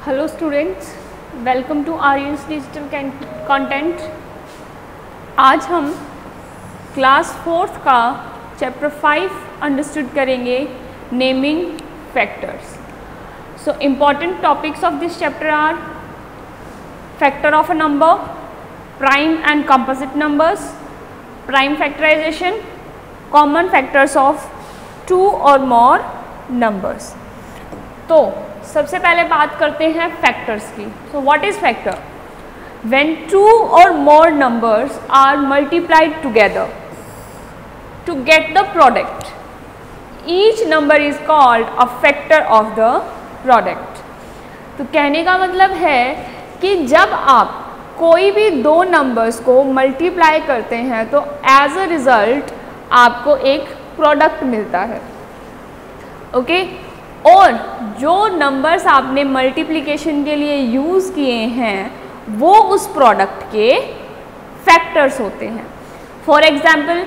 Hello students, welcome to Aryans digital content. आज हम class 4th का चैप्टर 5 अंडरस्टूड करेंगे, naming factors. So important topics of this chapter are factor of a number, prime and composite numbers, prime factorization, common factors of 2 और more numbers. तो सबसे पहले बात करते हैं फैक्टर्स की। So what is factor? When 2 और more numbers are multiplied together to get the product, each number is called a factor of the product. तो कहने का मतलब है कि जब आप कोई भी दो नंबर्स को मल्टीप्लाई करते हैं तो एज अ रिजल्ट आपको एक प्रोडक्ट मिलता है। ओके और जो नंबर्स आपने मल्टीप्लिकेशन के लिए यूज़ किए हैं वो उस प्रोडक्ट के फैक्टर्स होते हैं। फॉर एग्जांपल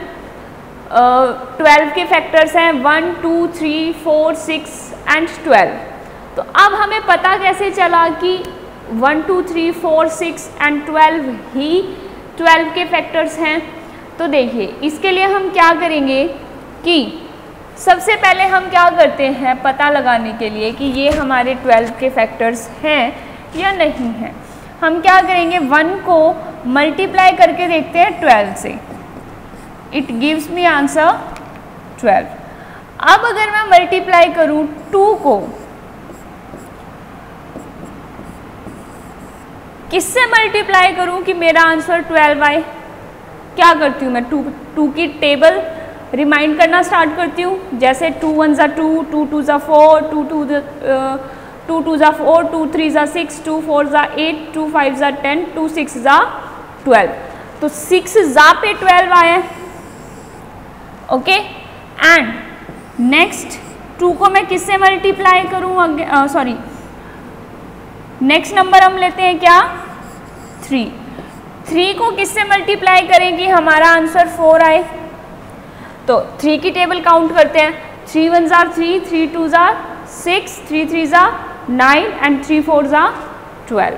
12 के फैक्टर्स हैं 1, 2, 3, 4, 6 एंड 12। तो अब हमें पता कैसे चला कि 1, 2, 3, 4, 6 एंड 12 ही 12 के फैक्टर्स हैं? तो देखिए, इसके लिए हम क्या करेंगे कि सबसे पहले हम क्या करते हैं पता लगाने के लिए कि ये हमारे 12 के फैक्टर्स हैं या नहीं हैं, हम क्या करेंगे 1 को मल्टीप्लाई करके देखते हैं 12 से। It gives me answer 12। अब अगर मैं मल्टीप्लाई करूं 2 को, किससे मल्टीप्लाई करूं कि मेरा आंसर 12 आए? क्या करती हूँ मैं, 2 की टेबल रिमाइंड करना स्टार्ट करती हूँ। जैसे 2 1 ज़ा 2, 2 2 ज़ा 4, 2 2 ज़ा 4, 2 3 ज़ा 6, 2 4 ज़ा 8, 2 5 ज़ा 10, 2 6 ज़ा 12। तो 6 ज़ा पे 12 आया। ओके एंड नेक्स्ट 2 को मैं किससे मल्टीप्लाई करूँ? सॉरी, नेक्स्ट नंबर हम लेते हैं क्या 3 को किससे मल्टीप्लाई करें कि हमारा आंसर 4 आए? तो 3 की टेबल काउंट करते हैं। 3 1 ज़ा 3, 3 2 ज़ा 6, 3 3 ज़ा 9 एंड 3 4 ज़ा 12।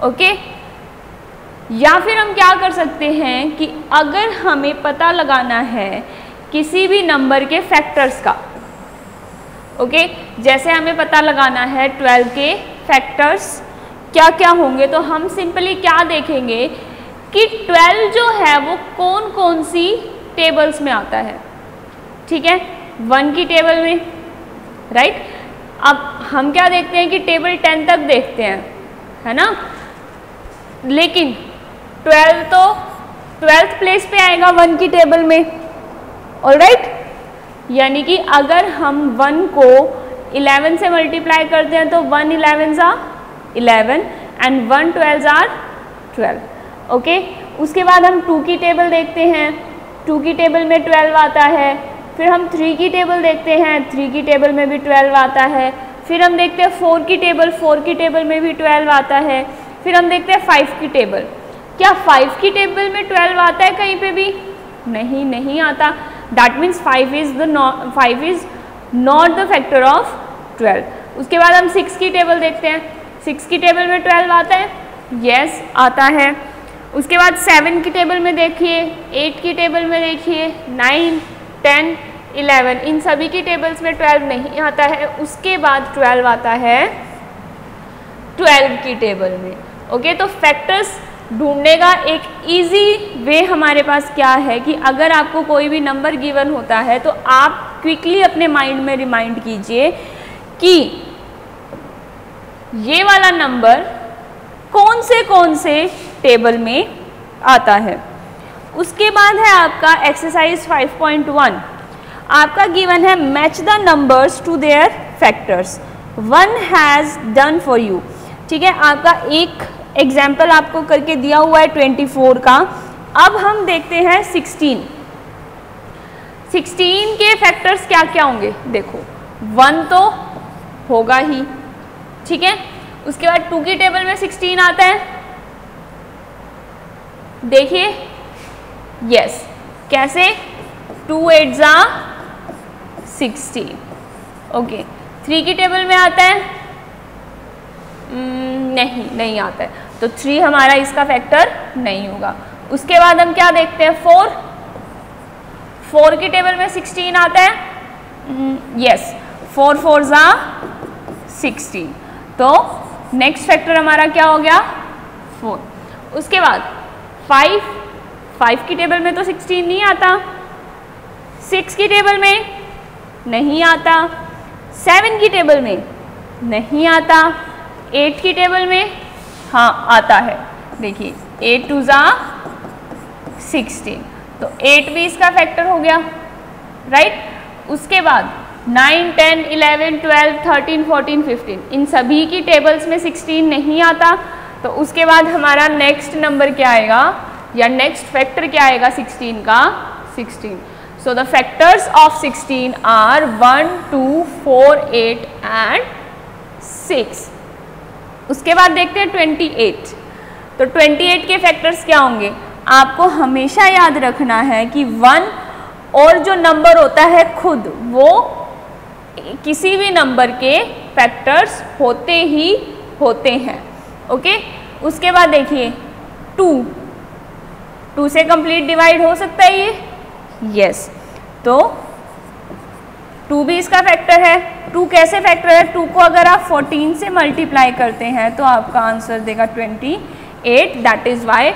ओके या फिर हम क्या कर सकते हैं कि अगर हमें पता लगाना है किसी भी नंबर के फैक्टर्स का, ओके जैसे हमें पता लगाना है 12 के फैक्टर्स क्या क्या होंगे, तो हम सिंपली क्या देखेंगे कि 12 जो है वो कौन कौन सी टेबल्स में आता है। ठीक है, 1 की टेबल में, राइट। अब हम क्या देखते हैं कि टेबल 10 तक देखते हैं, है ना, लेकिन 12 तो 12th प्लेस पे आएगा 1 की टेबल में। ऑलराइट, यानी कि अगर हम 1 को 11 से मल्टीप्लाई करते हैं तो 1 11 ज़ा 11 एंड 1 12 ज़ा 12। ओके उसके बाद हम 2 की टेबल देखते हैं, 2 की टेबल में 12 आता है। फिर हम 3 की टेबल देखते हैं, 3 की टेबल में भी 12 आता है। फिर हम देखते हैं 4 की टेबल, 4 की टेबल में भी 12 आता है। फिर हम देखते हैं 5 की टेबल। क्या 5 की टेबल में 12 आता है कहीं पे भी? नहीं आता। That means 5 is not the factor of 12। उसके बाद हम 6 की टेबल देखते हैं, 6 की टेबल में 12 आता है? यस आता है। उसके बाद 7 की टेबल में देखिए, 8 की टेबल में देखिए, 9 10 11 इन सभी की टेबल्स में 12 नहीं आता है। उसके बाद 12 आता है 12 की टेबल में। ओके तो फैक्टर्स ढूंढने का एक इजी वे हमारे पास क्या है कि अगर आपको कोई भी नंबर गिवन होता है तो आप क्विकली अपने माइंड में रिमाइंड कीजिए कि ये वाला नंबर कौन से टेबल में आता है। उसके बाद है आपका एक्सरसाइज 5.1। आपका गिवन है match the numbers to their factors, 1 has done for you. ठीक है, आपका एक एग्जाम्पल आपको करके दिया हुआ है 24 का। अब हम देखते हैं 16 के फैक्टर्स क्या क्या होंगे। देखो 1 तो होगा ही, ठीक है। उसके बाद 2 की टेबल में 16 आता है, देखिए यस कैसे 2 8 ज़ा 16। ओके 3 की टेबल में आता है नहीं आता है, तो 3 हमारा इसका फैक्टर नहीं होगा। उसके बाद हम क्या देखते हैं, 4 की टेबल में 16 आता है, यस, 4 4 जा 16, तो नेक्स्ट फैक्टर हमारा क्या हो गया, 4। उसके बाद 5 की टेबल में तो 16 नहीं आता, 6 की टेबल में नहीं आता, 7 की टेबल में नहीं आता, 8 की टेबल में हाँ आता है, देखिए 8 2 जा 16, तो 8 भी इसका फैक्टर हो गया, राइट। उसके बाद 9 10 11 12 13 14 15 इन सभी की टेबल्स में 16 नहीं आता, तो उसके बाद हमारा नेक्स्ट नंबर क्या आएगा या नेक्स्ट फैक्टर क्या आएगा 16 का, 16। So the factors of 16 are 1 2 4 8 and 6। उसके बाद देखते हैं 28। तो 28 के फैक्टर्स क्या होंगे, आपको हमेशा याद रखना है कि 1 और जो नंबर होता है खुद वो किसी भी नंबर के फैक्टर्स होते ही होते हैं, ओके। उसके बाद देखिए 2 से कंप्लीट डिवाइड हो सकता है ये, यस, तो 2 भी इसका फैक्टर है। 2 कैसे फैक्टर है, 2 को अगर आप 14 से मल्टीप्लाई करते हैं तो आपका आंसर देगा 28, that is why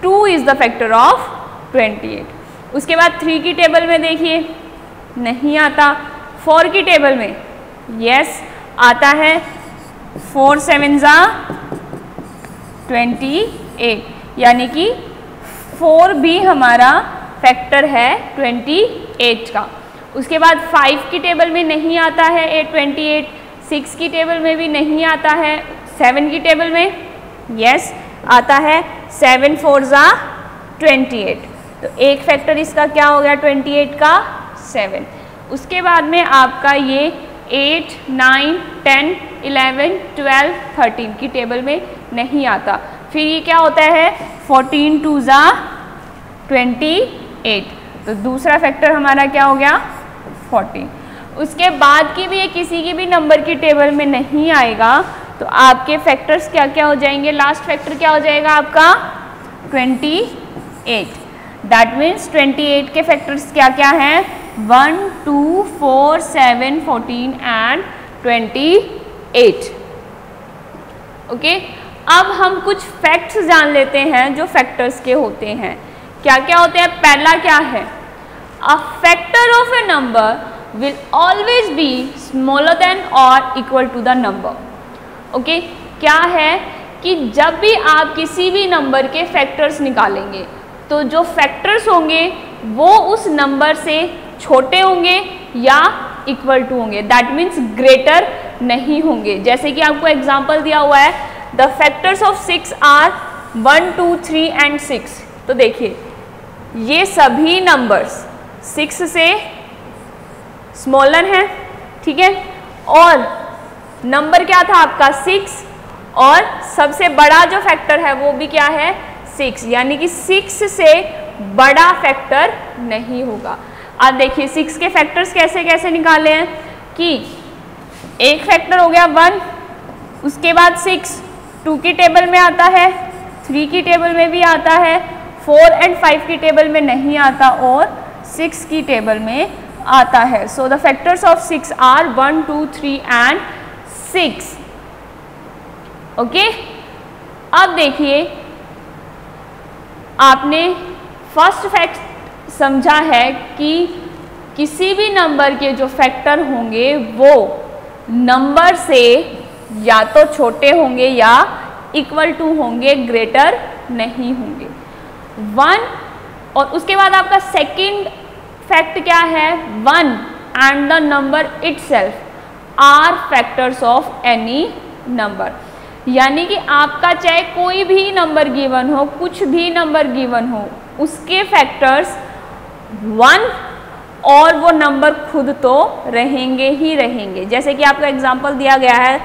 2 is the factor of 28। उसके बाद 3 की टेबल में देखिए नहीं आता, 4 की टेबल में यस आता है, 4 7 जा 28, यानी कि 4 भी हमारा फैक्टर है 28 का। उसके बाद 5 की टेबल में नहीं आता है 28, 6 की टेबल में भी नहीं आता है, 7 की टेबल में यस आता है, 7 4 जा 28, तो एक फैक्टर इसका क्या हो गया 28 का, 7। उसके बाद में आपका ये 8 9 10 11 12 13 की टेबल में नहीं आता, फिर ये क्या होता है 14 2 जा 28, तो दूसरा फैक्टर हमारा क्या हो गया 14। उसके बाद की भी ये किसी की भी नंबर की टेबल में नहीं आएगा, तो आपके फैक्टर्स क्या क्या हो जाएंगे, लास्ट फैक्टर क्या हो जाएगा आपका 28, दैट मीन्स 28 के फैक्टर्स क्या क्या हैं 1 2 4 7 14 एंड 28, ओके। अब हम कुछ फैक्ट्स जान लेते हैं जो फैक्टर्स के होते हैं। क्या क्या होते हैं, पहला क्या है, a factor of a number will always be smaller than और equal to the number, okay. क्या है कि जब भी आप किसी भी नंबर के फैक्टर्स निकालेंगे तो जो फैक्टर्स होंगे वो उस नंबर से छोटे होंगे या इक्वल टू होंगे, दैट मीन्स ग्रेटर नहीं होंगे। जैसे कि आपको एग्जांपल दिया हुआ है, the factors of 6 are 1 2 3 and 6। तो देखिए ये सभी नंबर्स 6 से स्मॉलर हैं, ठीक है, और नंबर क्या था आपका 6, और सबसे बड़ा जो फैक्टर है वो भी क्या है 6, यानी कि 6 से बड़ा फैक्टर नहीं होगा। अब देखिए 6 के फैक्टर्स कैसे कैसे निकाले हैं कि एक फैक्टर हो गया 1, उसके बाद 6 2 की टेबल में आता है, 3 की टेबल में भी आता है, 4 एंड 5 की टेबल में नहीं आता और 6 की टेबल में आता है। So the factors of 6 are 1 2 3 and 6, okay. अब देखिए आपने फर्स्ट फैक्ट समझा है कि किसी भी नंबर के जो फैक्टर होंगे वो नंबर से या तो छोटे होंगे या इक्वल टू होंगे, ग्रेटर नहीं होंगे। 1 और उसके बाद आपका सेकंड फैक्ट क्या है, 1 and the number itself are factors of any number, यानी कि आपका चाहे कोई भी नंबर गिवन हो, कुछ भी नंबर गिवन हो, उसके फैक्टर्स 1 और वो नंबर खुद तो रहेंगे ही रहेंगे। जैसे कि आपका एग्जांपल दिया गया है,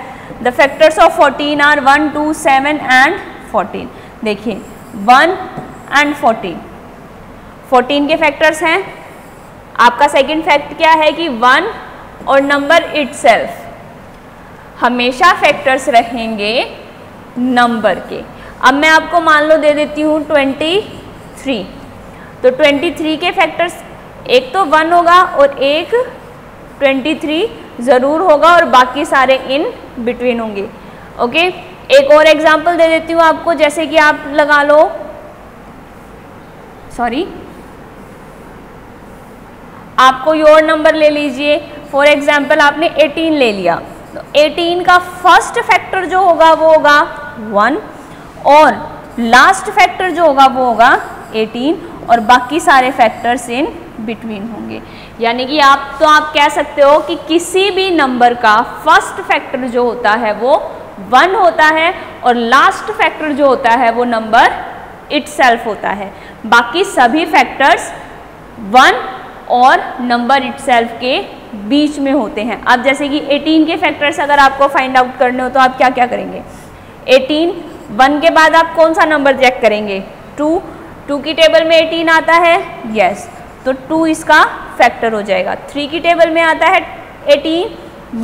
the factors of 14 are 1 2 7 and 14। देखिए 1 एंड 14 के फैक्टर्स हैं। आपका सेकंड फैक्ट क्या है कि 1 और नंबर इटसेल्फ। हमेशा फैक्टर्स रहेंगे नंबर के। अब मैं आपको मान लो दे देती हूँ 23, तो 23 के फैक्टर्स एक तो 1 होगा और एक 23 ज़रूर होगा और बाकी सारे इन बिटवीन होंगे। ओके, एक और एग्जांपल दे देती हूँ आपको, जैसे कि आप लगा लो, सॉरी, आप कोई और नंबर ले लीजिए। फॉर एग्जांपल आपने 18 ले लिया, तो 18 का फर्स्ट फैक्टर जो होगा वो होगा 1 और लास्ट फैक्टर जो होगा वो होगा 18 और बाकी सारे फैक्टर्स इन बिटवीन होंगे। यानी कि आप कह सकते हो कि किसी भी नंबर का फर्स्ट फैक्टर जो होता है वो 1 होता है और लास्ट फैक्टर जो होता है वो नंबर इटसेल्फ होता है। बाकी सभी फैक्टर्स 1 और नंबर इटसेल्फ के बीच में होते हैं। अब जैसे कि 18 के फैक्टर्स अगर आपको फाइंड आउट करने हो तो आप क्या क्या करेंगे? 18, 1 के बाद आप कौन सा नंबर चेक करेंगे? 2 की टेबल में 18 आता है, यस, तो 2 इसका फैक्टर हो जाएगा। 3 की टेबल में आता है 18,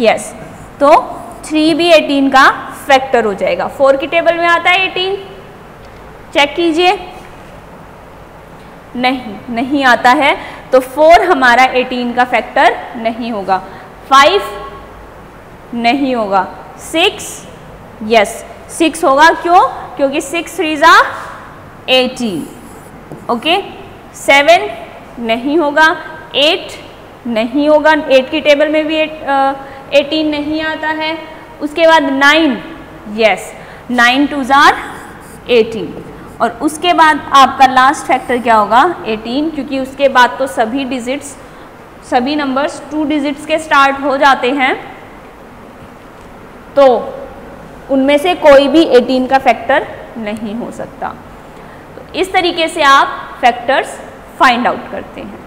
यस, तो 3 भी 18 का फैक्टर हो जाएगा। 4 की टेबल में आता है 18, चेक कीजिए, नहीं आता है, तो 4 हमारा 18 का फैक्टर नहीं होगा। 5 नहीं होगा। 6, यस, 6 होगा, क्यों? क्योंकि 6 3 जा 18। ओके, 7 नहीं होगा, 8 नहीं होगा, 8 की टेबल में भी 18 नहीं आता है। उसके बाद 9, यस, 9 2 जार 18 और उसके बाद आपका लास्ट फैक्टर क्या होगा? 18, क्योंकि उसके बाद तो सभी नंबर्स 2 डिजिट्स के स्टार्ट हो जाते हैं, तो उनमें से कोई भी 18 का फैक्टर नहीं हो सकता। तो इस तरीके से आप फैक्टर्स फाइंड आउट करते हैं।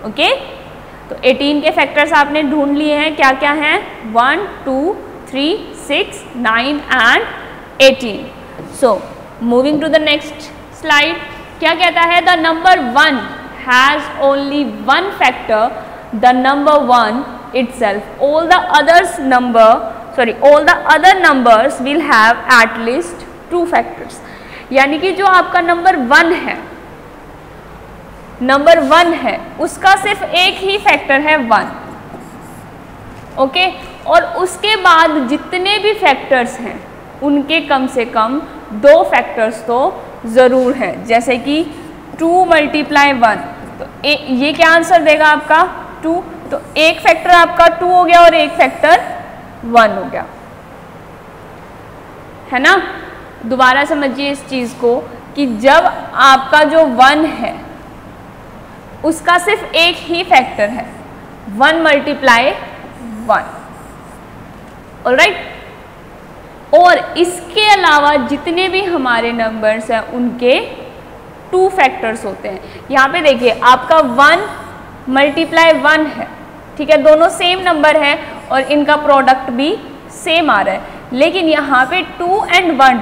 ओके, तो 18 के फैक्टर्स आपने ढूंढ लिए हैं, क्या क्या हैं? 1 2 3 6 9 and 18। So moving to the next slide, क्या कहता है? The number 1 has only 1 factor, the number 1 itself. All the other numbers will have at least 2 factors. यानी कि जो आपका नंबर 1 है, उसका सिर्फ एक ही फैक्टर है 1। ओके, और उसके बाद जितने भी फैक्टर्स हैं उनके कम से कम 2 फैक्टर्स तो ज़रूर है। जैसे कि 2 × 1, तो ये क्या आंसर देगा आपका? 2, तो एक फैक्टर आपका 2 हो गया और एक फैक्टर 1 हो गया, है ना? दोबारा समझिए इस चीज़ को कि जब आपका जो 1 है उसका सिर्फ एक ही फैक्टर है, 1 × 1, ऑलराइट, और इसके अलावा जितने भी हमारे नंबर्स हैं उनके 2 फैक्टर्स होते हैं। यहाँ पे देखिए आपका 1 × 1 है, ठीक है, दोनों सेम नंबर है और इनका प्रोडक्ट भी सेम आ रहा है, लेकिन यहाँ पे 2 और 1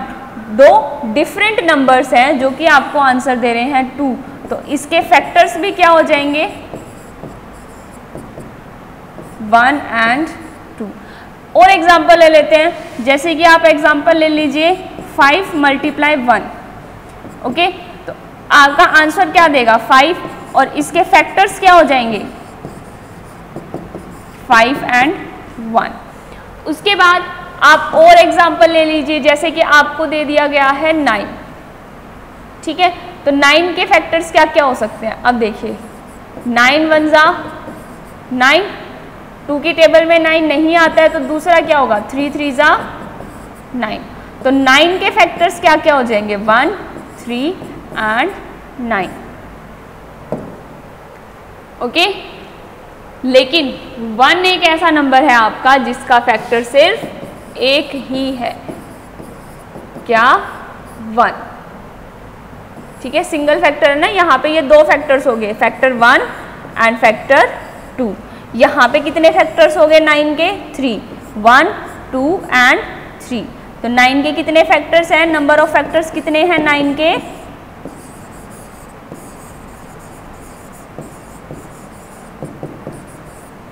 2 डिफरेंट नंबर्स हैं जो कि आपको आंसर दे रहे हैं 2, तो इसके फैक्टर्स भी क्या हो जाएंगे? 1 और 2। और एग्जाम्पल ले लेते हैं, जैसे कि आप एग्जाम्पल ले लीजिए 5 × 1। ओके, तो आपका आंसर क्या देगा? 5, और इसके फैक्टर्स क्या हो जाएंगे? 5 और 1। उसके बाद आप और एग्जाम्पल ले लीजिए, जैसे कि आपको दे दिया गया है 9, ठीक है, तो 9 के फैक्टर्स क्या क्या हो सकते हैं? अब देखिए 9 1 जा 9, 2 की टेबल में 9 नहीं आता है, तो दूसरा क्या होगा? 3 3 जा 9, तो 9 के फैक्टर्स क्या क्या हो जाएंगे? 1 3 और 9। ओके, लेकिन 1 एक ऐसा नंबर है आपका जिसका फैक्टर सिर्फ एक ही है, क्या? 1, ठीक है, सिंगल फैक्टर है ना। यहाँ पे ये 2 फैक्टर्स हो गए, फैक्टर 1 एंड फैक्टर 2। यहाँ पे कितने फैक्टर्स हो गए 9 के? 3, 1 2 और 3। तो 9 के कितने फैक्टर्स हैं? नंबर ऑफ फैक्टर्स कितने हैं 9 के?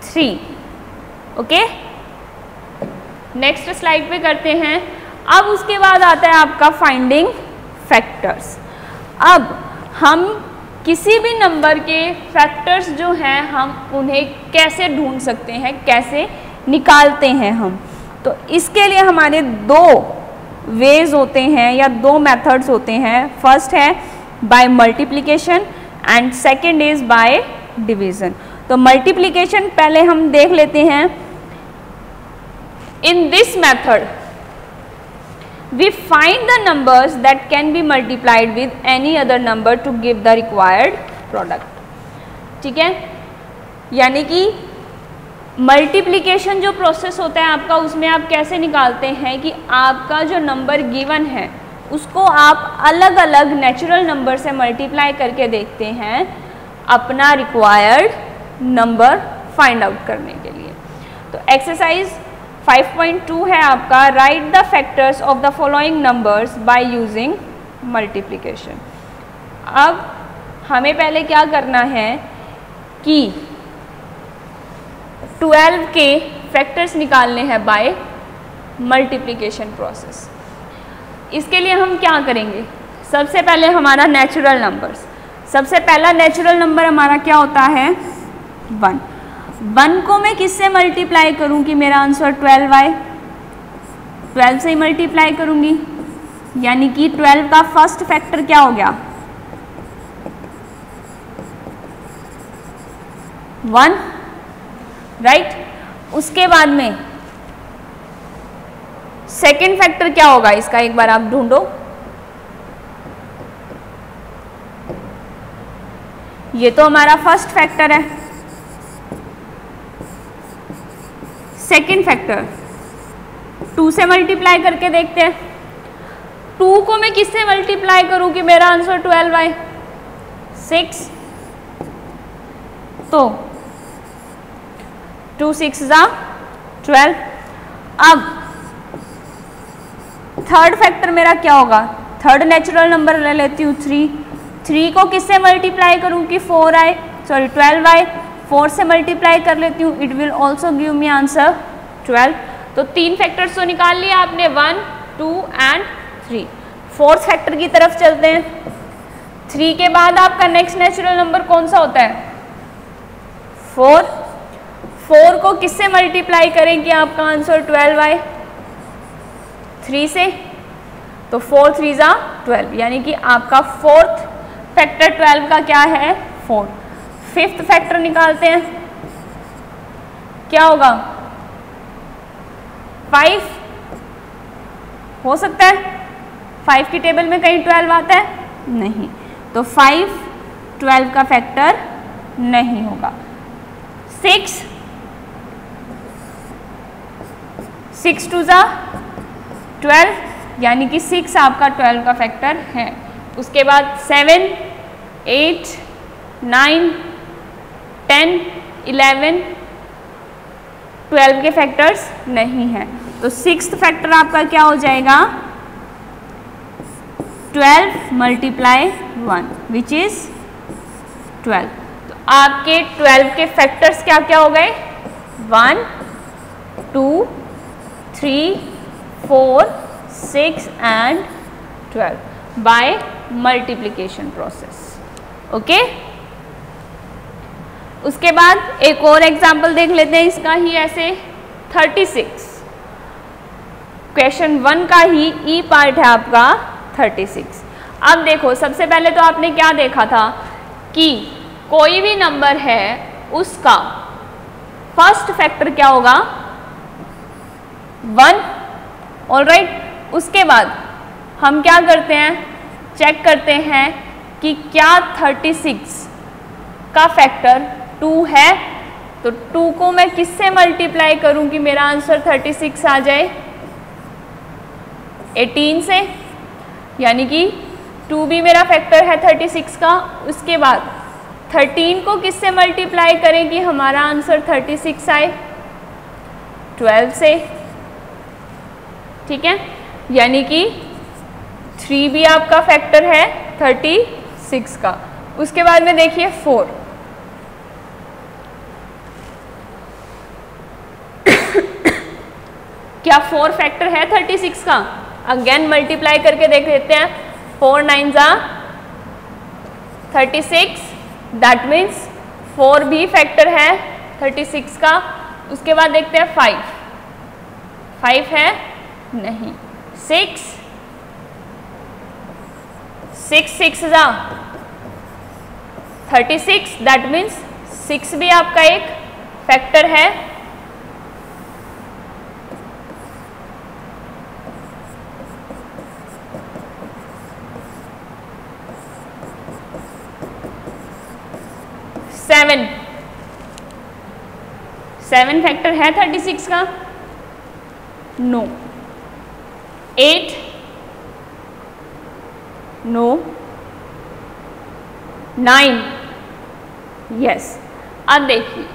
3। ओके, नेक्स्ट स्लाइड पे करते हैं। अब उसके बाद आता है आपका फाइंडिंग फैक्टर्स। अब हम किसी भी नंबर के फैक्टर्स जो हैं हम उन्हें कैसे ढूंढ सकते हैं, कैसे निकालते हैं हम। तो इसके लिए हमारे दो वेज होते हैं या दो मेथड्स होते हैं। फर्स्ट है by multiplication and second is by division. तो मल्टीप्लिकेशन पहले हम देख लेते हैं। In this method we find the numbers that can be multiplied with any other number to give the required product। ठीक है, यानी कि मल्टीप्लिकेशन जो प्रोसेस होता है आपका, उसमें आप कैसे निकालते हैं कि आपका जो नंबर गिवन है उसको आप अलग अलग नेचुरल नंबर से मल्टीप्लाई करके देखते हैं अपना रिक्वायर्ड नंबर फाइंड आउट करने के लिए। तो एक्सरसाइज 5.2 है आपका, write the factors of the following numbers by using multiplication. अब हमें पहले क्या करना है कि 12 के फैक्टर्स निकालने हैं बाय मल्टीप्लिकेशन प्रोसेस। इसके लिए हम क्या करेंगे, सबसे पहले हमारा नेचुरल नंबर्स। सबसे पहला नेचुरल नंबर हमारा क्या होता है 1। 1 को मैं किससे मल्टीप्लाई करूं कि मेरा आंसर 12 आए, 12 से ही मल्टीप्लाई करूंगी, यानी कि 12 का फर्स्ट फैक्टर क्या हो गया 1, राइट। उसके बाद में सेकेंड फैक्टर क्या होगा इसका, एक बार आप ढूंढो। ये तो हमारा फर्स्ट फैक्टर है। सेकेंड फैक्टर 2 से मल्टीप्लाई करके देखते हैं। 2 को मैं किससे मल्टीप्लाई करूं कि मेरा आंसर 12 आए, 6। तो 2 6 जा 12। अब थर्ड फैक्टर मेरा क्या होगा, थर्ड नेचुरल नंबर ले लेती हूँ 3। 3 को किससे मल्टीप्लाई करूँ कि 4 आए, सॉरी 12 आए, 4 से मल्टीप्लाई कर लेती हूँ, it will also give me answer 12। तो 3 फैक्टर्स तो निकाल लिया आपने, 1 2 एंड 3। फोर्थ फैक्टर की तरफ चलते हैं। 3 के बाद आपका नेक्स्ट नेचुरल नंबर कौन सा होता है 4। 4 को किससे मल्टीप्लाई करें कि आपका आंसर 12 आए, 3 से। तो 4 3 जा 12, यानी कि आपका फोर्थ फैक्टर 12 का क्या है 4। फिफ्थ फैक्टर निकालते हैं, क्या होगा 5। हो सकता है 5 की टेबल में कहीं 12 आता है, नहीं। तो 5 12 का फैक्टर नहीं होगा। 6 6 2 जा 12, यानी कि 6 आपका 12 का फैक्टर है। उसके बाद 7 8 9 10 11 12 के फैक्टर्स नहीं हैं। तो सिक्स्थ फैक्टर आपका क्या हो जाएगा 12 मल्टीप्लाई 1 विच इज 12। तो आपके 12 के फैक्टर्स क्या क्या हो गए 1 2 3 4 6 and 12 by multiplication process. Okay, उसके बाद एक और एग्जाम्पल देख लेते हैं इसका ही ऐसे 36। क्वेश्चन 1 का ही ई पार्ट है आपका 36। अब देखो, सबसे पहले तो आपने क्या देखा था कि कोई भी नंबर है उसका फर्स्ट फैक्टर क्या होगा 1। ऑलराइट, उसके बाद हम क्या करते हैं चेक करते हैं कि क्या 36 का फैक्टर 2 है। तो 2 को मैं किससे मल्टीप्लाई करूं कि मेरा आंसर 36 आ जाए 18 से, यानी कि 2 भी मेरा फैक्टर है 36 का। उसके बाद 13 को किससे मल्टीप्लाई करें कि हमारा आंसर 36 आए 12 से, ठीक है, यानी कि 3 भी आपका फैक्टर है 36 का। उसके बाद में देखिए 4, क्या 4 फैक्टर है 36 का? अगेन मल्टीप्लाई करके देख लेते हैं। 4 9 जा 36, दैट मीन्स 4 भी फैक्टर है 36 का। उसके बाद देखते हैं 5 है नहीं। 6 6 जा 36, दैट मीन्स 6 भी आपका एक फैक्टर है। सेवन फैक्टर है 36 का? नो। 8 नो। 9 यस। अब देखिए,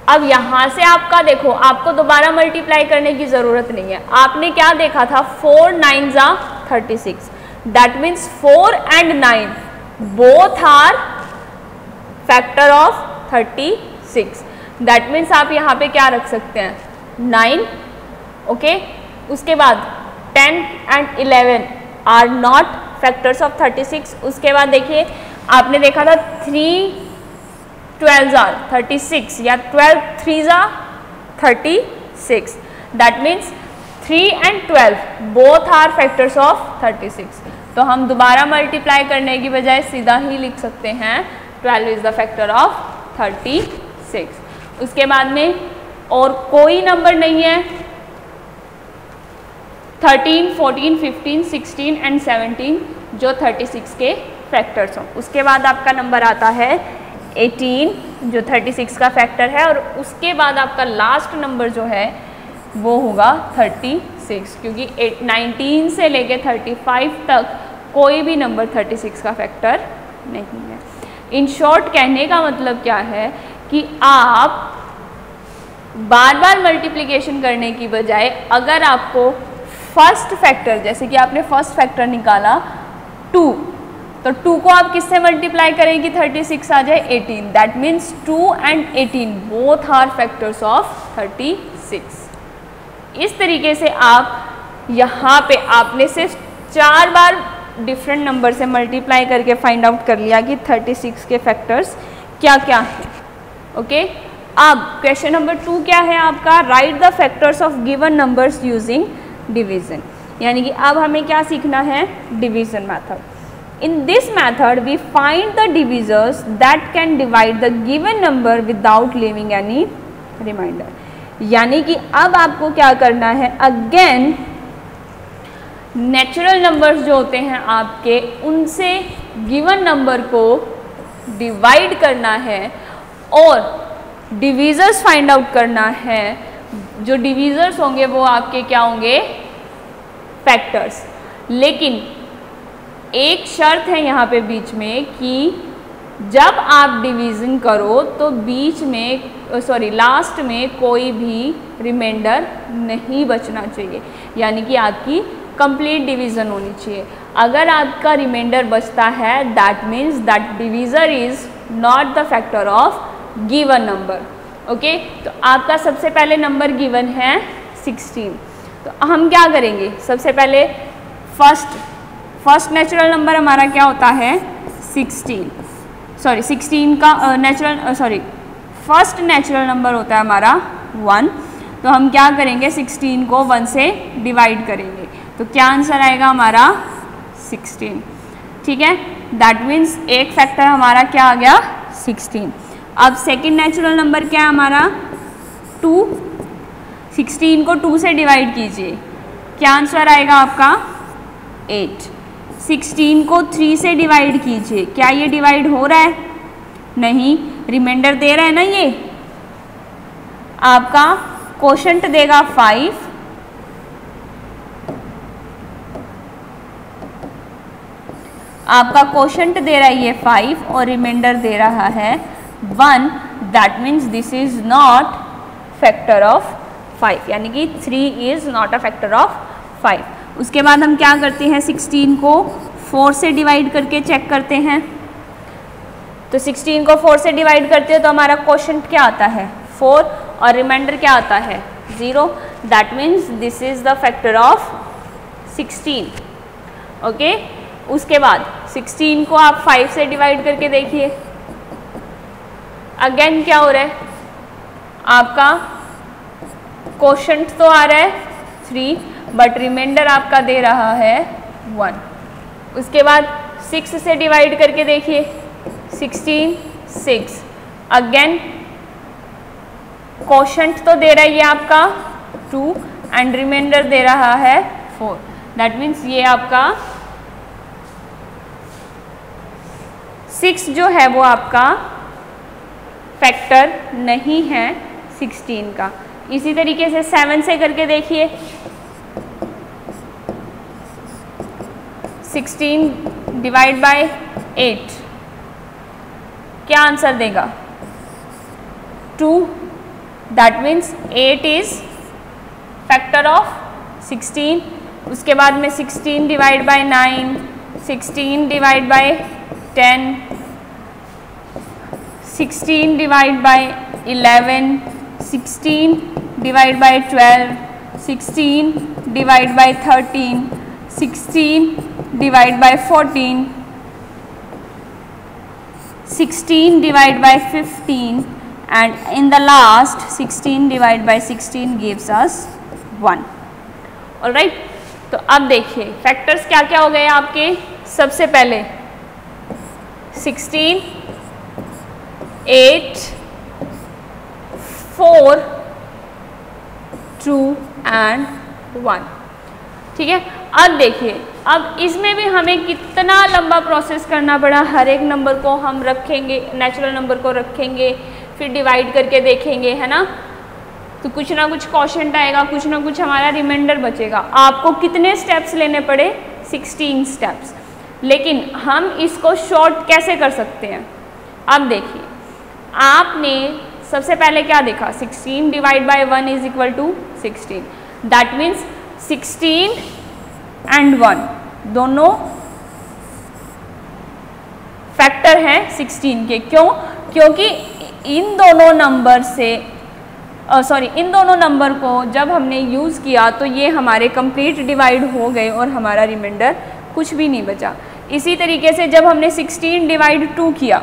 अब यहां से आपका देखो, आपको दोबारा मल्टीप्लाई करने की जरूरत नहीं है। आपने क्या देखा था? 4 9 जा 36, that means 4 and 9 both are factor of 36, that means आप यहाँ पे क्या रख सकते हैं? 9, ओके। उसके बाद 10 and 11 are not factors of 36। उसके बाद देखिए, आपने देखा था 3 12 आर 36 या 12 3 are 36, that means 3 and 12 both are factors of 36। तो हम दोबारा मल्टीप्लाई करने की बजाय सीधा ही लिख सकते हैं 12 इज द फैक्टर ऑफ 36। उसके बाद में और कोई नंबर नहीं है। 13 14 15 16 एंड 17 जो 36 के फैक्टर्स हों। उसके बाद आपका नंबर आता है 18 जो 36 का फैक्टर है, और उसके बाद आपका लास्ट नंबर जो है वो होगा 36, क्योंकि 19 से लेके 35 तक कोई भी नंबर 36 का फैक्टर नहीं है। इन शॉर्ट कहने का मतलब क्या है कि आप बार बार मल्टीप्लिकेशन करने की बजाय अगर आपको फर्स्ट फैक्टर, जैसे कि आपने फर्स्ट फैक्टर निकाला 2, तो 2 को आप किससे मल्टीप्लाई करें कि 36 आ जाए? 18, that means 2 and 18 both are factors of 36। इस तरीके से आप यहाँ पे आपने सिर्फ 4 बार डिफरेंट नंबर से मल्टीप्लाई करके फाइंड आउट कर लिया कि 36 के फैक्टर्स क्या क्या हैं, ओके। अब क्वेश्चन नंबर 2 क्या है आपका? Write the factors of given numbers using division. यानी कि अब हमें क्या सीखना है? Division method. In this method we find the divisors that can divide the given number without leaving any remainder. यानी कि अब आपको क्या करना है? अगेन नेचुरल नंबर्स जो होते हैं आपके, उनसे गिवन नंबर को डिवाइड करना है और डिवीजर्स फाइंड आउट करना है। जो डिवीजर्स होंगे वो आपके क्या होंगे? फैक्टर्स। लेकिन एक शर्त है यहाँ पे बीच में कि जब आप डिवीज़न करो तो बीच में लास्ट में कोई भी रिमाइंडर नहीं बचना चाहिए, यानी कि आपकी कंप्लीट डिवीज़न होनी चाहिए। अगर आपका रिमाइंडर बचता है that means that divisor is not the factor of given number, okay. तो आपका सबसे पहले नंबर गिवन है 16, तो हम क्या करेंगे? सबसे पहले फर्स्ट नेचुरल नंबर हमारा क्या होता है? 16 का फर्स्ट नेचुरल नंबर होता है हमारा 1। तो हम क्या करेंगे? 16 को 1 से डिवाइड करेंगे, तो क्या आंसर आएगा हमारा? 16, ठीक है। दैट मीन्स एक फैक्टर हमारा क्या आ गया? 16। अब सेकंड नेचुरल नंबर क्या है हमारा? 2। 16 को 2 से डिवाइड कीजिए, क्या आंसर आएगा आपका? 8। 16 को 3 से डिवाइड कीजिए, क्या ये डिवाइड हो रहा है? नहीं, रिमाइंडर दे रहा है ना, ये आपका कोशंट देगा 5, आपका कोशंट दे रहा है ये 5 और रिमाइंडर दे रहा है 1, that means this is not factor of 5, यानी कि 3 is not a factor of 5। उसके बाद हम क्या करते हैं? 16 को 4 से डिवाइड करके चेक करते हैं। तो 16 को 4 से डिवाइड करते हो तो हमारा कोशंट क्या आता है? 4 और रिमाइंडर क्या आता है? 0, that means this is the factor of 16. Okay, उसके बाद 16 को आप 5 से डिवाइड करके देखिए. अगेन क्या हो रहा है, आपका क्वोशंट तो आ रहा है 3, बट रिमाइंडर आपका दे रहा है 1. उसके बाद 6 से डिवाइड करके देखिए, 16 6. अगेन क्वोशंट तो दे रहा है ये आपका 2 एंड रिमाइंडर दे रहा है 4. दैट मीन्स ये आपका 6 जो है वो आपका फैक्टर नहीं है 16 का. इसी तरीके से 7 से करके देखिए, 16 डिवाइड बाय 8, क्या आंसर देगा 2. That means 8 is factor of 16. उसके बाद में 16 divide bye 9, 16 divide bye 10, 16 divide bye 11, 16 divide bye 12, 16 divide bye 13, 16 divide bye 14, 16 divide bye 15 and in the last 16 divided by 16 gives us 1. Alright, तो अब देखिए factors क्या क्या हो गए आपके. सबसे पहले 16, 8, 4, 2 and 1. ठीक है, अब देखिए, अब इसमें भी हमें कितना लंबा प्रोसेस करना पड़ा. हर एक नंबर को हम रखेंगे, नेचुरल नंबर को रखेंगे, फिर डिवाइड करके देखेंगे, है ना. तो कुछ ना कुछ क्वोशंट आएगा, कुछ ना कुछ हमारा रिमाइंडर बचेगा. आपको कितने स्टेप्स लेने पड़े, 16 स्टेप्स. लेकिन हम इसको शॉर्ट कैसे कर सकते हैं. अब देखिए, आपने सबसे पहले क्या देखा, 16 divide by 1 is equal to 16. That means 16 and 1 दोनों फैक्टर हैं 16 के. क्यों, क्योंकि इन दोनों नंबर से इन दोनों नंबर को जब हमने यूज़ किया तो ये हमारे कंप्लीट डिवाइड हो गए और हमारा रिमाइंडर कुछ भी नहीं बचा. इसी तरीके से जब हमने 16 डिवाइड 2 किया,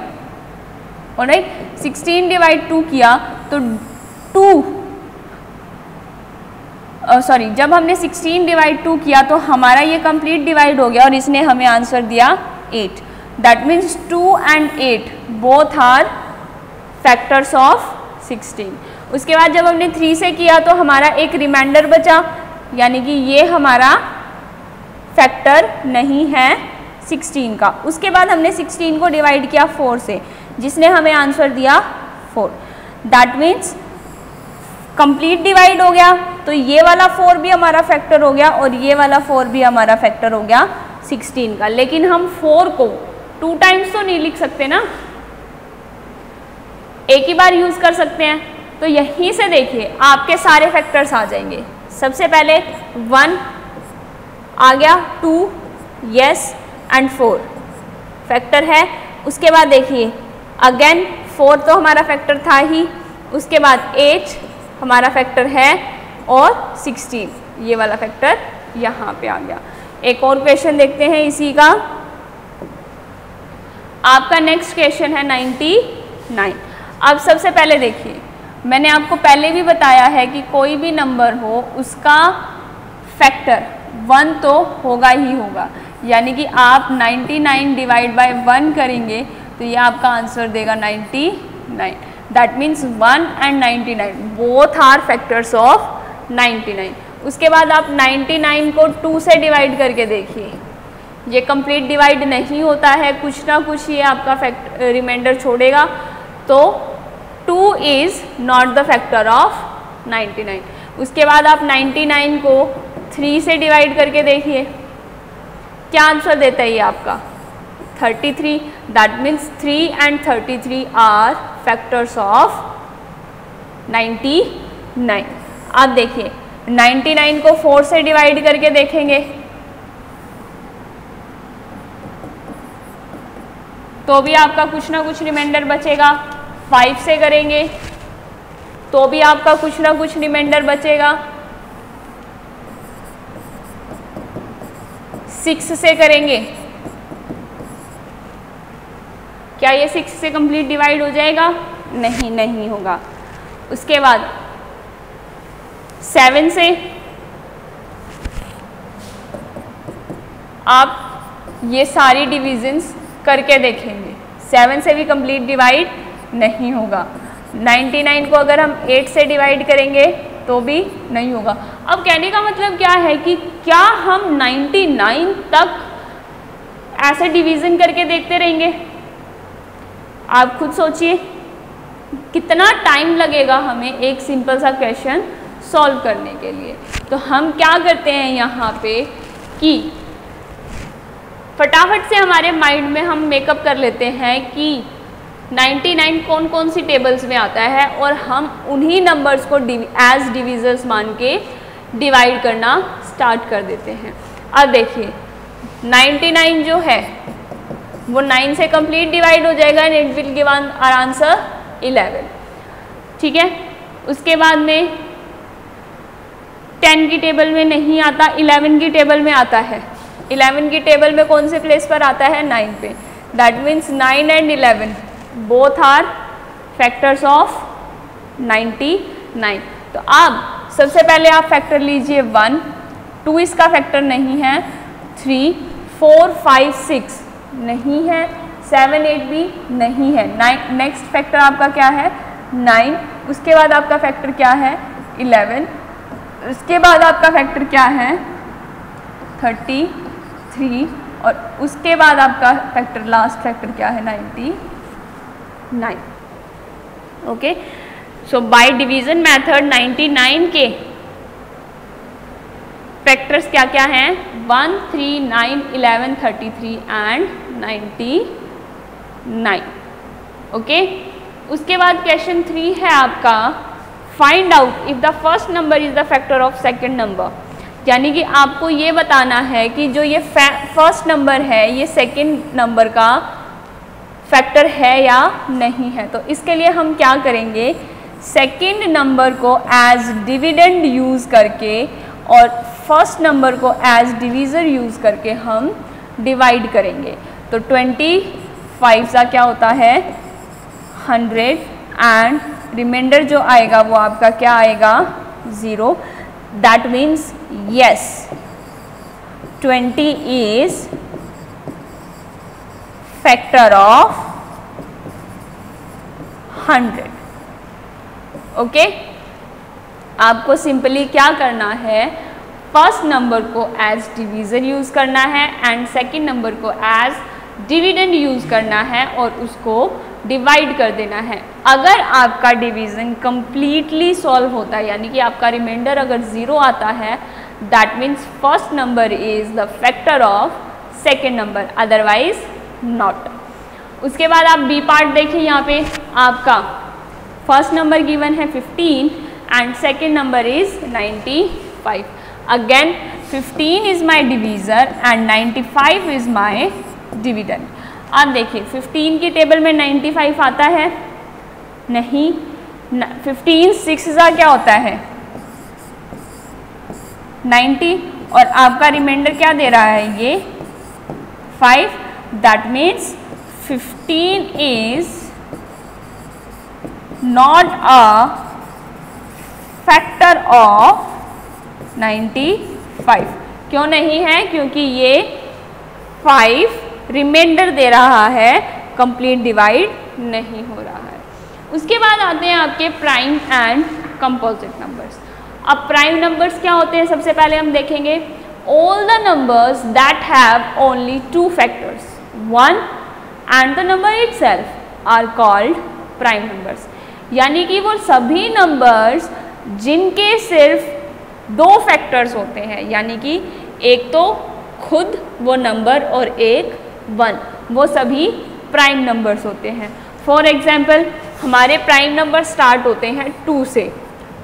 ऑलराइट, 16 डिवाइड 2 किया तो जब हमने 16 डिवाइड 2 किया तो हमारा ये कंप्लीट डिवाइड हो गया और इसने हमें आंसर दिया 8. That means 2 and 8 both are factors of 16. उसके बाद जब हमने 3 से किया तो हमारा एक रिमाइंडर बचा, यानी कि ये हमारा फैक्टर नहीं है 16 का. उसके बाद हमने 16 को डिवाइड किया 4 से, जिसने हमें आंसर दिया 4. दैट मीन्स कंप्लीट डिवाइड हो गया, तो ये वाला 4 भी हमारा फैक्टर हो गया और ये वाला 4 भी हमारा फैक्टर हो गया 16 का. लेकिन हम 4 को 2 टाइम्स तो नहीं लिख सकते ना, एक ही बार यूज़ कर सकते हैं. तो यहीं से देखिए आपके सारे फैक्टर्स आ जाएंगे. सबसे पहले 1 आ गया, 2 यस एंड 4 फैक्टर है. उसके बाद देखिए अगेन 4 तो हमारा फैक्टर था ही, उसके बाद 8 हमारा फैक्टर है और 16 ये वाला फैक्टर यहाँ पे आ गया. एक और क्वेश्चन देखते हैं इसी का. आपका नेक्स्ट क्वेश्चन है 99. अब सबसे पहले देखिए, मैंने आपको पहले भी बताया है कि कोई भी नंबर हो उसका फैक्टर 1 तो होगा ही होगा. यानी कि आप 99 डिवाइड बाय 1 करेंगे तो ये आपका आंसर देगा 99. That means 1 and 99 both are factors of 99. उसके बाद आप 99 को 2 से डिवाइड करके देखिए, ये कंप्लीट डिवाइड नहीं होता है, कुछ ना कुछ ये आपका रिमाइंडर छोड़ेगा. तो 2 is not the factor of 99. उसके बाद आप 99 को 3 से डिवाइड करके देखिए, क्या आंसर देता है ये आपका 33. That means 3 and 33 are factors of 99. अब देखिए 99 को 4 से डिवाइड करके देखेंगे तो भी आपका कुछ ना कुछ रिमाइंडर बचेगा. 5 से करेंगे तो भी आपका कुछ ना कुछ रिमाइंडर बचेगा। 6 से करेंगे, क्या ये 6 से कंप्लीट डिवाइड हो जाएगा? नहीं, नहीं होगा। उसके बाद 7 से आप ये सारी डिविजन्स करके देखेंगे, 7 से भी कंप्लीट डिवाइड नहीं होगा। 99 को अगर हम 8 से डिवाइड करेंगे तो भी नहीं होगा। अब कहने का मतलब क्या है कि क्या हम 99 तक ऐसे डिवीज़न करके देखते रहेंगे? आप खुद सोचिए कितना टाइम लगेगा हमें एक सिंपल सा क्वेश्चन सॉल्व करने के लिए। तो हम क्या करते हैं यहाँ पे कि फटाफट से हमारे माइंड में हम मेकअप कर लेते हैं कि 99 कौन कौन सी टेबल्स में आता है और हम उन्हीं नंबर्स को एज डिविजर्स मान के डिवाइड करना स्टार्ट कर देते हैं। अब देखिए 99 जो है वो 9 से कंप्लीट डिवाइड हो जाएगा and it will give our answer 11। ठीक है, उसके बाद में 10 की टेबल में नहीं आता, 11 की टेबल में आता है। 11 की टेबल में कौन से प्लेस पर आता है? 9 पे। That means 9 and 11 both are factors of 99। तो आप सबसे पहले आप फैक्टर लीजिए 1, 2 इसका फैक्टर नहीं है, 3, 4, 5, 6 नहीं है, 7, 8 भी नहीं है। नेक्स्ट फैक्टर आपका क्या है? 9। उसके बाद आपका फैक्टर क्या है? 11। उसके बाद आपका फैक्टर क्या है? 33। और उसके बाद आपका फैक्टर, लास्ट फैक्टर क्या है? 99। Okay, so by division method 99 के फैक्टर्स क्या क्या हैं? 1, 3, 9, 11, 33 एंड 99। ओके, उसके बाद क्वेश्चन 3 है आपका, find out if the first number is the factor of second number. यानी कि आपको ये बताना है कि जो ये फर्स्ट नंबर है ये सेकेंड नंबर का फैक्टर है या नहीं है। तो इसके लिए हम क्या करेंगे, सेकेंड नंबर को एज डिविडेंड यूज़ करके और फर्स्ट नंबर को एज डिवीज़र यूज़ करके हम डिवाइड करेंगे। तो 25 का क्या होता है? 100 एंड रिमाइंडर जो आएगा वो आपका क्या आएगा? 0। That means yes, 20 is factor of 100। Okay, आपको सिंपली क्या करना है, फर्स्ट नंबर को एज डिवीज़र यूज़ करना है एंड सेकेंड नंबर को एज डिविडेंड यूज़ करना है और उसको डिवाइड कर देना है। अगर आपका डिवीज़न कंप्लीटली सॉल्व होता है, यानी कि आपका रिमाइंडर अगर 0 आता है, that means first number is the factor of second number, otherwise not. उसके बाद आप बी पार्ट देखिए, यहाँ पे आपका फर्स्ट नंबर गिवन है 15 and second number is 95। Again 15 is my divisor and 95 is my dividend. आप देखिए 15 की टेबल में 95 आता है? नहीं। 15 6 का क्या होता है? 90 और आपका रिमाइंडर क्या दे रहा है? ये 5। That means 15 is not a factor of 95। क्यों नहीं है? क्योंकि ये 5 रिमाइंडर दे रहा है, कंप्लीट डिवाइड नहीं हो रहा है। उसके बाद आते हैं आपके प्राइम एंड कंपोजिट नंबर्स। अब प्राइम नंबर्स क्या होते हैं? सबसे पहले हम देखेंगे all the numbers that have only 2 factors, 1 and the number itself are called prime numbers. यानी कि वो सभी नंबर्स जिनके सिर्फ 2 फैक्टर्स होते हैं, यानी कि एक तो खुद वो नंबर और एक 1, वो सभी प्राइम नंबर्स होते हैं। फॉर एग्जाम्पल हमारे प्राइम नंबर स्टार्ट होते हैं 2 से।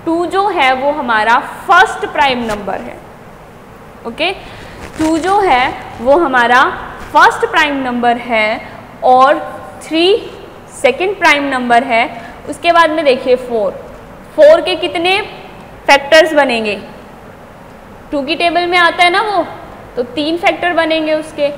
2 जो है वो हमारा फर्स्ट प्राइम नंबर है। ओके, 2 जो है वो हमारा फर्स्ट प्राइम नंबर है और 3 सेकेंड प्राइम नंबर है। उसके बाद में देखिए 4 4 के कितने फैक्टर्स बनेंगे? 2 की टेबल में आता है ना वो, तो 3 फैक्टर बनेंगे उसके।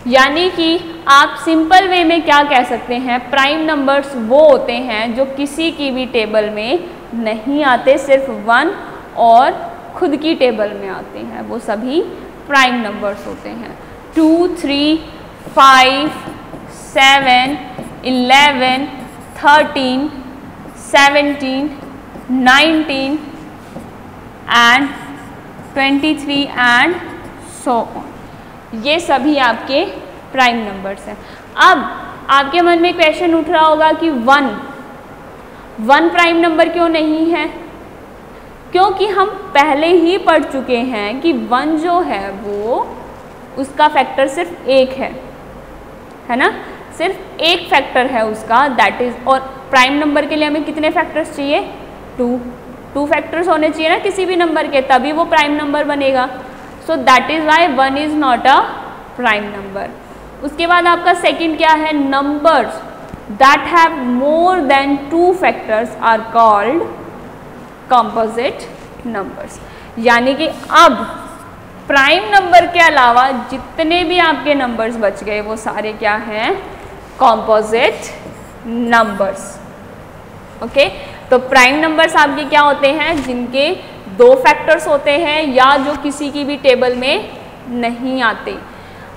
यानी कि आप सिंपल वे में क्या कह सकते हैं, प्राइम नंबर्स वो होते हैं जो किसी की भी टेबल में नहीं आते, सिर्फ 1 और खुद की टेबल में आते हैं, वो सभी प्राइम नंबर्स होते हैं। 2, 3, 5, 7, 11, 13, 17, 19 एंड 23 एंड सो ऑन, ये सभी आपके प्राइम नंबर्स हैं। अब आपके मन में क्वेश्चन उठ रहा होगा कि 1 प्राइम नंबर क्यों नहीं है? क्योंकि हम पहले ही पढ़ चुके हैं कि 1 जो है वो उसका फैक्टर सिर्फ 1 है ना, सिर्फ 1 फैक्टर है उसका, दैट इज। और प्राइम नंबर के लिए हमें कितने फैक्टर्स चाहिए? 2 फैक्टर्स होने चाहिए ना किसी भी नंबर के, तभी वो प्राइम नंबर बनेगा। So that is why 1 is not a prime number. उसके बाद आपका सेकंड क्या है? Numbers that have more than 2 factors are called composite numbers. यानी कि अब प्राइम नंबर के अलावा जितने भी आपके नंबर्स बच गए वो सारे क्या हैं? Composite numbers. ओके, तो प्राइम नंबर्स आपके क्या होते हैं? जिनके 2 फैक्टर्स होते हैं या जो किसी की भी टेबल में नहीं आते।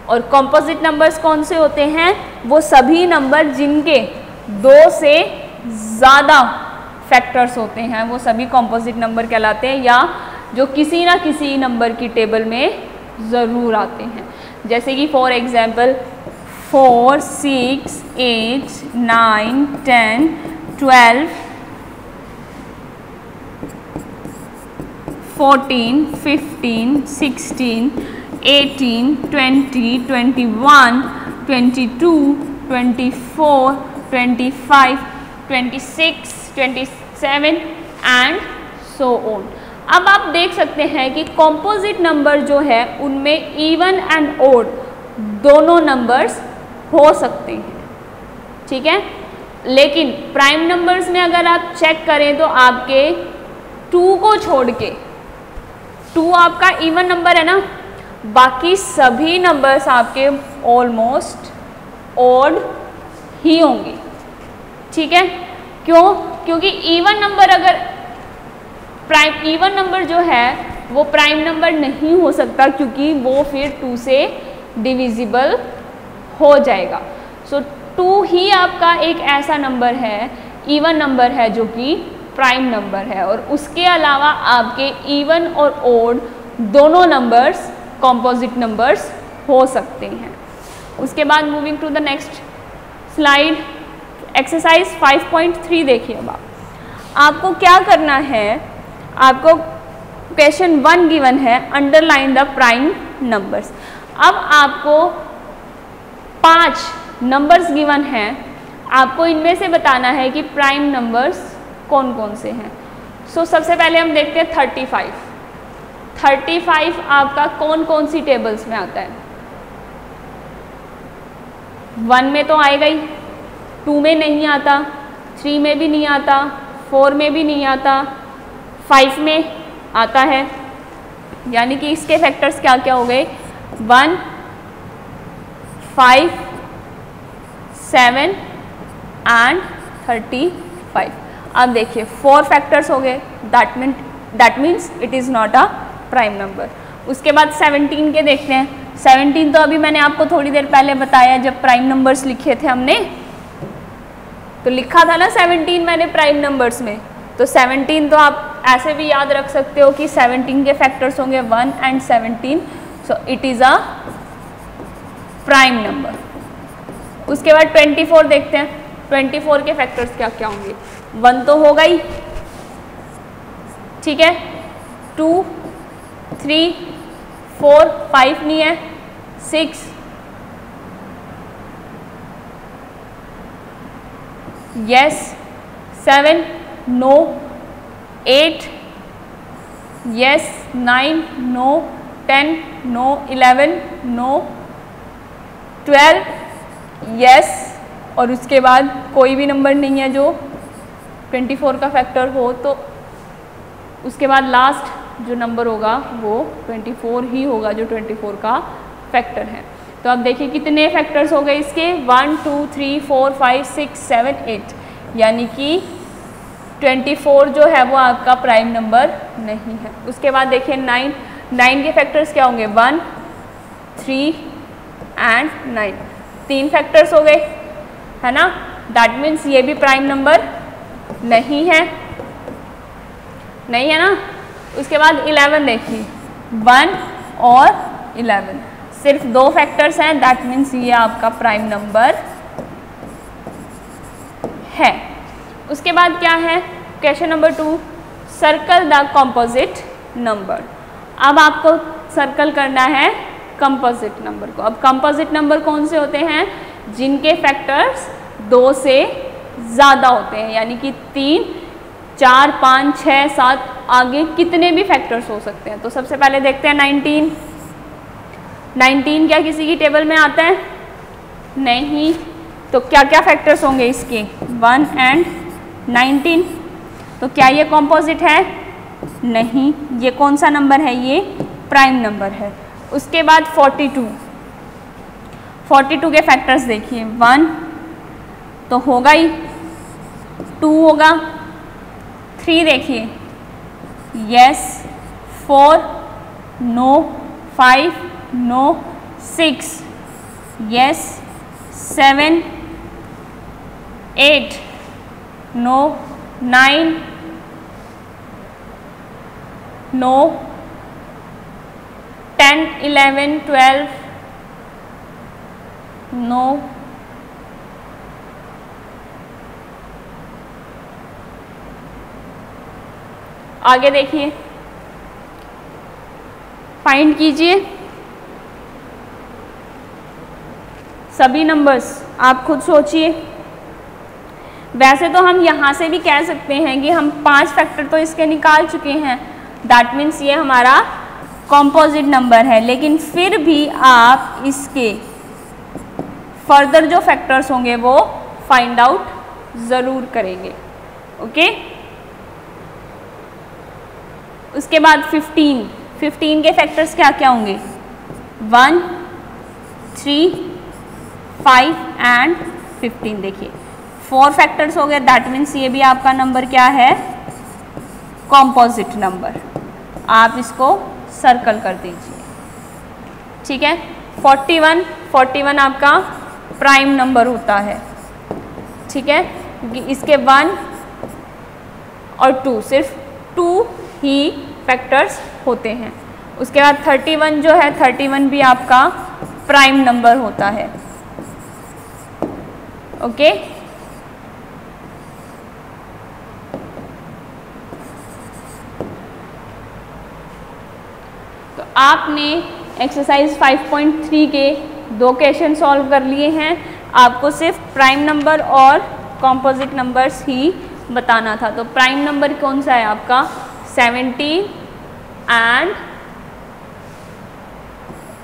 और कंपोजिट नंबर्स कौन से होते हैं? वो सभी नंबर जिनके 2 से ज़्यादा फैक्टर्स होते हैं, वो सभी कंपोजिट नंबर कहलाते हैं, या जो किसी ना किसी नंबर की टेबल में ज़रूर आते हैं। जैसे कि for example 4, 6, 8, 9, 10, 12, 14, 15, 16, 18, 20, 21, 22, 24, 25, 26, 27 and so on. अब आप देख सकते हैं कि कॉम्पोजिट नंबर जो है उनमें इवन एंड ओड दोनों नंबर्स हो सकते हैं, ठीक है। लेकिन प्राइम नंबर्स में अगर आप चेक करें तो आपके 2 को छोड़ के, 2 आपका इवन नंबर है ना, बाकी सभी नंबर्स आपके ऑलमोस्ट ओड ही होंगे, ठीक है। क्यों? क्योंकि इवन नंबर अगर इवन नंबर जो है वो प्राइम नंबर नहीं हो सकता, क्योंकि वो फिर 2 से डिविजिबल हो जाएगा। सो 2 ही आपका एक ऐसा नंबर है, इवन नंबर है, जो कि प्राइम नंबर है। और उसके अलावा आपके इवन और ओड दोनों नंबर्स कंपोजिट नंबर्स हो सकते हैं। उसके बाद moving to the next slide, exercise 5.3 देखिए। अब आपको क्या करना है, आपको क्वेश्चन 1 गिवन है, अंडरलाइन द प्राइम नंबर्स। अब आपको 5 नंबर्स गिवन हैं, आपको इनमें से बताना है कि प्राइम नंबर्स कौन कौन से हैं। सो सबसे पहले हम देखते हैं 35 आपका कौन कौन सी टेबल्स में आता है? 1 में तो आएगा ही, 2 में नहीं आता, 3 में भी नहीं आता, 4 में भी नहीं आता, 5 में आता है। यानी कि इसके फैक्टर्स क्या क्या हो गए? 1, 5, 7 एंड 35। अब देखिए 4 फैक्टर्स हो गए, that means it is not a prime number. उसके बाद 17 के देखते हैं। 17 तो अभी मैंने आपको थोड़ी देर पहले बताया, जब प्राइम नंबर्स लिखे थे हमने, तो लिखा था ना 17 मैंने प्राइम नंबर्स में। तो 17 तो आप ऐसे भी याद रख सकते हो कि 17 के फैक्टर्स होंगे 1 and 17, so it is a prime number. उसके बाद 24 देखते हैं। 24 के फैक्टर्स क्या क्या होंगे? 1 तो होगा ही, ठीक है, 2, 3, 4, 5 नहीं है, 6, yes, 7, no, 8, yes, 9, no, 10, no, 11, no, 12, yes, और उसके बाद कोई भी नंबर नहीं है जो 24 का फैक्टर हो तो उसके बाद लास्ट जो नंबर होगा वो 24 ही होगा जो 24 का फैक्टर है। तो अब देखिए कितने फैक्टर्स हो गए इसके 1 2 3 4 5 6 7 8, यानी कि 24 जो है वो आपका प्राइम नंबर नहीं है। उसके बाद देखिए 9 के फैक्टर्स क्या होंगे 1 3 एंड 9, 3 फैक्टर्स हो गए है ना, दैट मीन्स ये भी प्राइम नंबर नहीं है ना। उसके बाद 11 देखिए 1 और 11, सिर्फ 2 फैक्टर्स हैं, दैट मीन्स ये आपका प्राइम नंबर है। उसके बाद क्या है question number 2, circle the composite number. अब आपको सर्कल करना है कंपोजिट नंबर को। अब कंपोजिट नंबर कौन से होते हैं, जिनके फैक्टर्स 2 से ज़्यादा होते हैं, यानी कि 3 4 5 6 7 आगे कितने भी फैक्टर्स हो सकते हैं। तो सबसे पहले देखते हैं 19 क्या किसी की टेबल में आता है, नहीं, तो क्या क्या फैक्टर्स होंगे इसके 1 एंड 19, तो क्या ये कॉम्पोजिट है, नहीं, ये कौन सा नंबर है, ये प्राइम नंबर है। उसके बाद 42 के फैक्टर्स देखिए 1 तो होगा ही, 2 होगा, 3 देखिए yes, 4 no, 5 no, 6 yes, 7 8 no, 9 no, 10 11 12 no, आगे देखिए फाइंड कीजिए सभी नंबर्स, आप खुद सोचिए। वैसे तो हम यहाँ से भी कह सकते हैं कि हम 5 फैक्टर तो इसके निकाल चुके हैं, दैट मीन्स ये हमारा कॉम्पोजिट नंबर है, लेकिन फिर भी आप इसके फर्दर जो फैक्टर्स होंगे वो फाइंड आउट ज़रूर करेंगे, ओके। उसके बाद 15 के फैक्टर्स क्या क्या होंगे 1 3 5 एंड 15, देखिए 4 फैक्टर्स हो गए, दैट मीन्स ये भी आपका नंबर क्या है, कॉम्पोजिट नंबर। आप इसको सर्कल कर दीजिए, ठीक है। 41 आपका प्राइम नंबर होता है, ठीक है, क्योंकि इसके 1 और 2 सिर्फ 2 ही फैक्टर्स होते हैं। उसके बाद 31 जो है 31 भी आपका प्राइम नंबर होता है, ओके। तो आपने एक्सरसाइज 5.3 के 2 क्वेश्चन सॉल्व कर लिए हैं। आपको सिर्फ प्राइम नंबर और कॉम्पोजिट नंबर्स ही बताना था। तो प्राइम नंबर कौन सा है आपका 17 एंड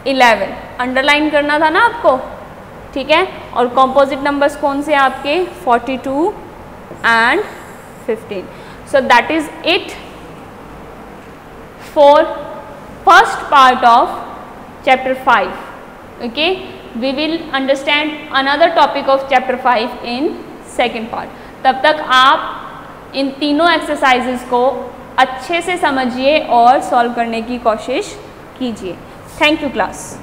11, अंडरलाइन करना था ना आपको, ठीक है। और कॉम्पोजिट नंबर्स कौन से आपके 42 and 15। So that is it for first part of chapter 5, okay. We will understand another topic of chapter 5 in second part. तब तक आप इन तीनों एक्सरसाइजेज को अच्छे से समझिए और सॉल्व करने की कोशिश कीजिए। Thank you class.